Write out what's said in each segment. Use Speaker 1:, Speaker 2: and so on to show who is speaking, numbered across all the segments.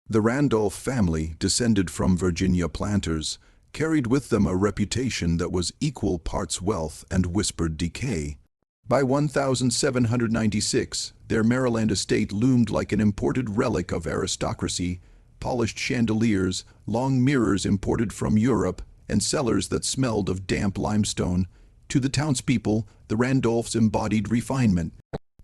Speaker 1: The Randolph family, descended from Virginia planters, carried with them a reputation that was equal parts wealth and whispered decay. By 1796, their Maryland estate loomed like an imported relic of aristocracy, polished chandeliers, long mirrors imported from Europe, and cellars that smelled of damp limestone. To the townspeople, the Randolphs embodied refinement.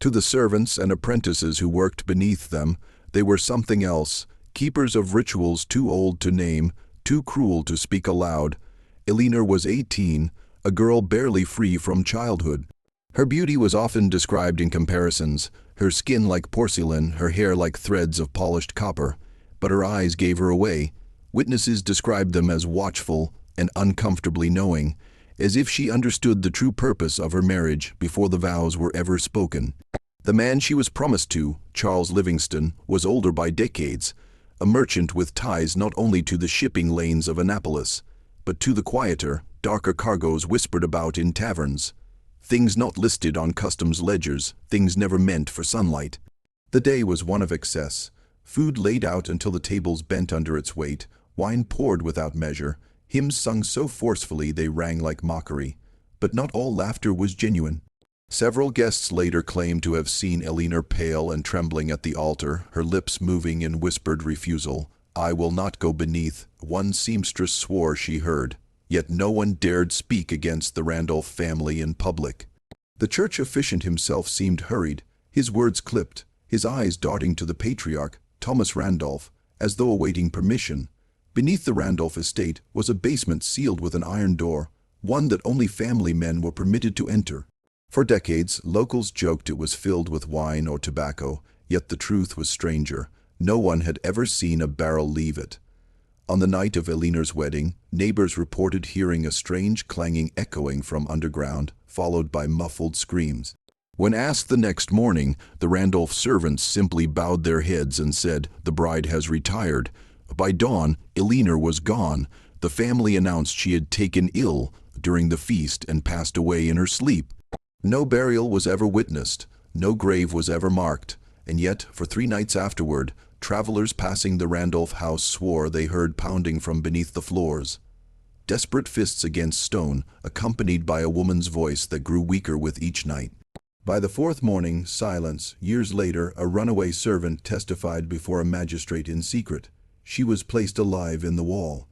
Speaker 1: To the servants and apprentices who worked beneath them, they were something else, keepers of rituals too old to name, too cruel to speak aloud. Eleanor was 18, a girl barely free from childhood. Her beauty was often described in comparisons, her skin like porcelain, her hair like threads of polished copper. But her eyes gave her away. Witnesses described them as watchful and uncomfortably knowing, as if she understood the true purpose of her marriage before the vows were ever spoken. The man she was promised to, Charles Livingston, was older by decades, a merchant with ties not only to the shipping lanes of Annapolis, but to the quieter, darker cargoes whispered about in taverns. Things not listed on customs ledgers, things never meant for sunlight. The day was one of excess. Food laid out until the tables bent under its weight, wine poured without measure, hymns sung so forcefully they rang like mockery. But not all laughter was genuine. Several guests later claimed to have seen Eleanor pale and trembling at the altar, her lips moving in whispered refusal. "I will not go beneath," one seamstress swore she heard. Yet no one dared speak against the Randolph family in public. The church officiant himself seemed hurried, his words clipped, his eyes darting to the patriarch, Thomas Randolph, as though awaiting permission. Beneath the Randolph estate was a basement sealed with an iron door, one that only family men were permitted to enter. For decades, locals joked it was filled with wine or tobacco, yet the truth was stranger. No one had ever seen a barrel leave it. On the night of Eleanor's wedding, neighbors reported hearing a strange clanging echoing from underground, followed by muffled screams. When asked the next morning, the Randolph servants simply bowed their heads and said, "The bride has retired." By dawn, Eleanor was gone. The family announced she had taken ill during the feast and passed away in her sleep. No burial was ever witnessed, no grave was ever marked, and yet, for 3 nights afterward, travelers passing the Randolph house swore they heard pounding from beneath the floors. Desperate fists against stone, accompanied by a woman's voice that grew weaker with each night. By the 4th morning, silence. Years later, a runaway servant testified before a magistrate in secret. She was placed alive in the wall.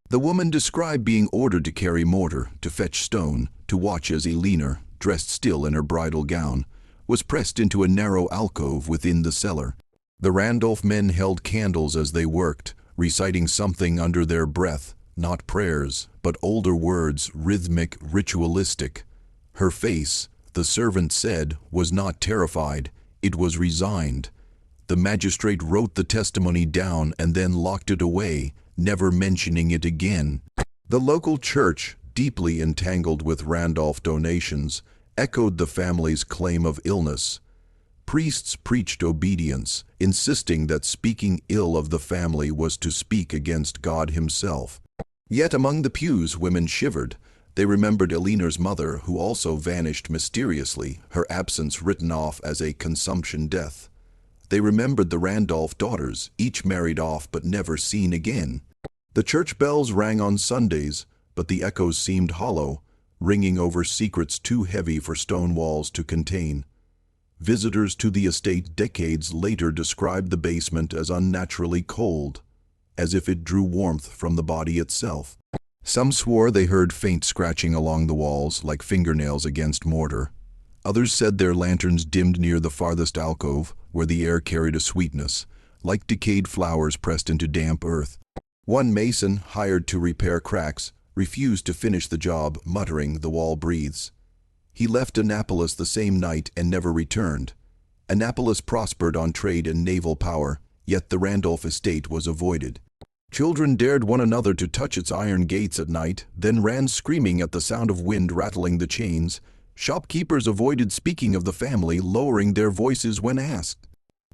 Speaker 1: The woman described being ordered to carry mortar, to fetch stone, to watch as Eleanor, dressed still in her bridal gown, was pressed into a narrow alcove within the cellar. The Randolph men held candles as they worked, reciting something under their breath, not prayers, but older words, rhythmic, ritualistic. Her face, the servant said, was not terrified, it was resigned. The magistrate wrote the testimony down and then locked it away, never mentioning it again. The local church, deeply entangled with Randolph donations, echoed the family's claim of illness. Priests preached obedience, insisting that speaking ill of the family was to speak against God himself. Yet among the pews women shivered. They remembered Eleanor's mother, who also vanished mysteriously, her absence written off as a consumption death. They remembered the Randolph daughters, each married off but never seen again. The church bells rang on Sundays, but the echoes seemed hollow, ringing over secrets too heavy for stone walls to contain. Visitors to the estate decades later described the basement as unnaturally cold, as if it drew warmth from the body itself. Some swore they heard faint scratching along the walls, like fingernails against mortar. Others said their lanterns dimmed near the farthest alcove, where the air carried a sweetness, like decayed flowers pressed into damp earth. One mason, hired to repair cracks, refused to finish the job, muttering, "The wall breathes." He left Annapolis the same night and never returned. Annapolis prospered on trade and naval power, yet the Randolph estate was avoided. Children dared one another to touch its iron gates at night, then ran screaming at the sound of wind rattling the chains. Shopkeepers avoided speaking of the family, lowering their voices when asked.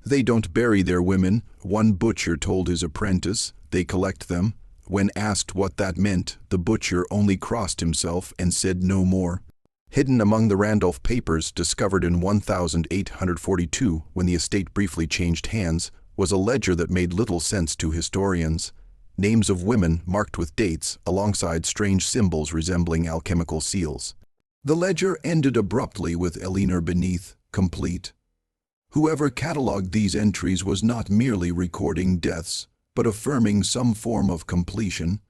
Speaker 1: "They don't bury their women," one butcher told his apprentice, "they collect them." When asked what that meant, the butcher only crossed himself and said no more. Hidden among the Randolph papers, discovered in 1842 when the estate briefly changed hands, was a ledger that made little sense to historians. Names of women marked with dates alongside strange symbols resembling alchemical seals. The ledger ended abruptly with Eleanor beneath, complete. Whoever catalogued these entries was not merely recording deaths, but affirming some form of completion,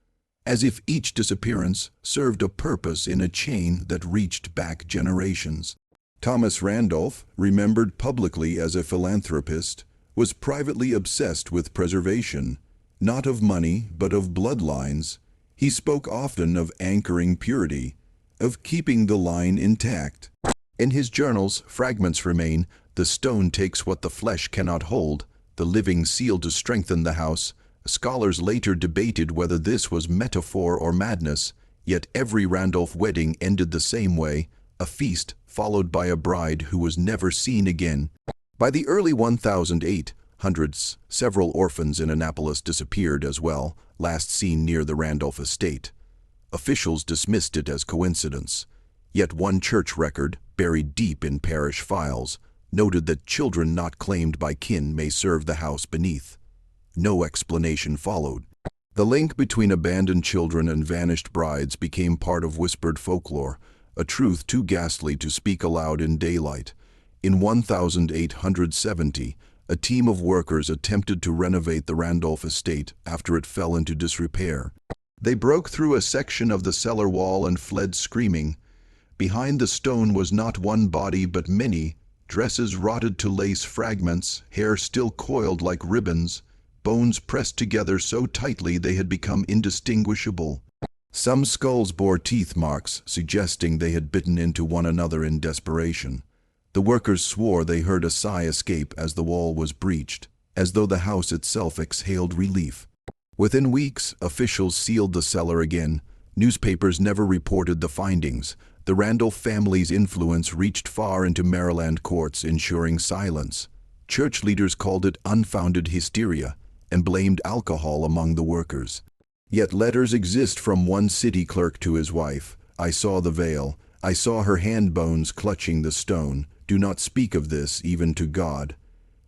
Speaker 1: as if each disappearance served a purpose in a chain that reached back generations. Thomas Randolph, remembered publicly as a philanthropist, was privately obsessed with preservation, not of money but of bloodlines. He spoke often of anchoring purity, of keeping the line intact. In his journals, fragments remain: the stone takes what the flesh cannot hold, the living seal to strengthen the house. Scholars later debated whether this was metaphor or madness, yet every Randolph wedding ended the same way, a feast followed by a bride who was never seen again. By the early 1800s, several orphans in Annapolis disappeared as well, last seen near the Randolph estate. Officials dismissed it as coincidence. Yet one church record, buried deep in parish files, noted that children not claimed by kin may serve the house beneath. No explanation followed. The link between abandoned children and vanished brides became part of whispered folklore, a truth too ghastly to speak aloud in daylight. In 1870, a team of workers attempted to renovate the Randolph estate after it fell into disrepair. They broke through a section of the cellar wall and fled screaming. Behind the stone was not one body but many, dresses rotted to lace fragments, hair still coiled like ribbons, bones pressed together so tightly they had become indistinguishable. Some skulls bore teeth marks, suggesting they had bitten into one another in desperation. The workers swore they heard a sigh escape as the wall was breached, as though the house itself exhaled relief. Within weeks, officials sealed the cellar again. Newspapers never reported the findings. The Randolph family's influence reached far into Maryland courts, ensuring silence. Church leaders called it unfounded hysteria and blamed alcohol among the workers. Yet letters exist from one city clerk to his wife. "I saw the veil. I saw her hand bones clutching the stone. Do not speak of this even to God."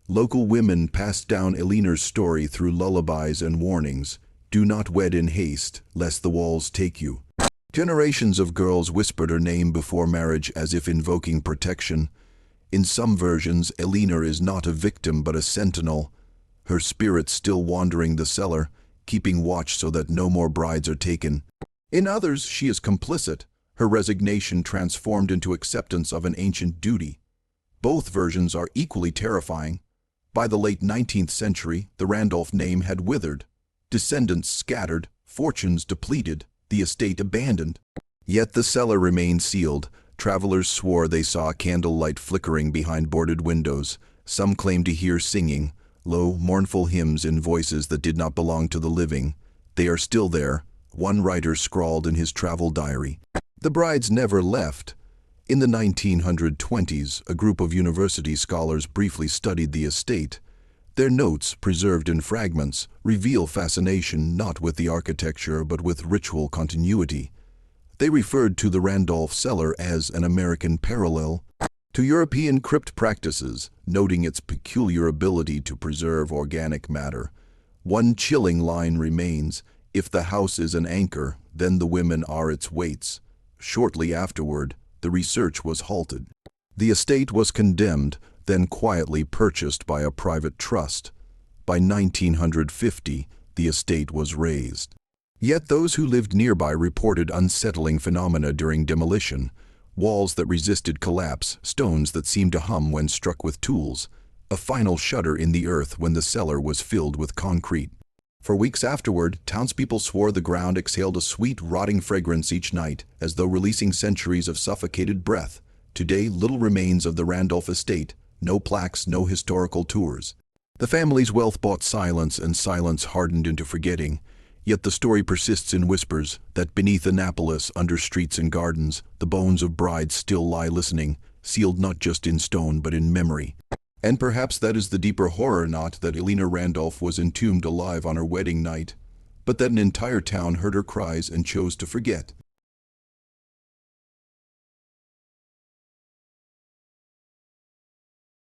Speaker 1: Local women passed down Eleanor's story through lullabies and warnings. "Do not wed in haste, lest the walls take you." Generations of girls whispered her name before marriage as if invoking protection. In some versions, Eleanor is not a victim but a sentinel, her spirit still wandering the cellar, keeping watch so that no more brides are taken. In others, she is complicit, her resignation transformed into acceptance of an ancient duty. Both versions are equally terrifying. By the late 19th century, the Randolph name had withered, descendants scattered, fortunes depleted, the estate abandoned. Yet the cellar remained sealed. Travelers swore they saw candlelight flickering behind boarded windows. Some claimed to hear singing, low, mournful hymns in voices that did not belong to the living. "They are still there," one writer scrawled in his travel diary. The brides never left. In the 1920s, a group of university scholars briefly studied the estate. Their notes, preserved in fragments, reveal fascination not with the architecture but with ritual continuity. They referred to the Randolph cellar as an American parallel to European crypt practices, noting its peculiar ability to preserve organic matter. One chilling line remains: if the house is an anchor, then the women are its weights. Shortly afterward, the research was halted. The estate was condemned, then quietly purchased by a private trust. By 1950, the estate was razed. Yet those who lived nearby reported unsettling phenomena during demolition: walls that resisted collapse, stones that seemed to hum when struck with tools, a final shudder in the earth when the cellar was filled with concrete. For weeks afterward, townspeople swore the ground exhaled a sweet, rotting fragrance each night, as though releasing centuries of suffocated breath. Today, little remains of the Randolph estate, no plaques, no historical tours. The family's wealth bought silence, and silence hardened into forgetting. Yet the story persists in whispers, that beneath Annapolis, under streets and gardens, the bones of brides still lie listening, sealed not just in stone but in memory. And perhaps that is the deeper horror, not that Eleanor Randolph was entombed alive on her wedding night, but that an entire town heard her cries and chose to forget.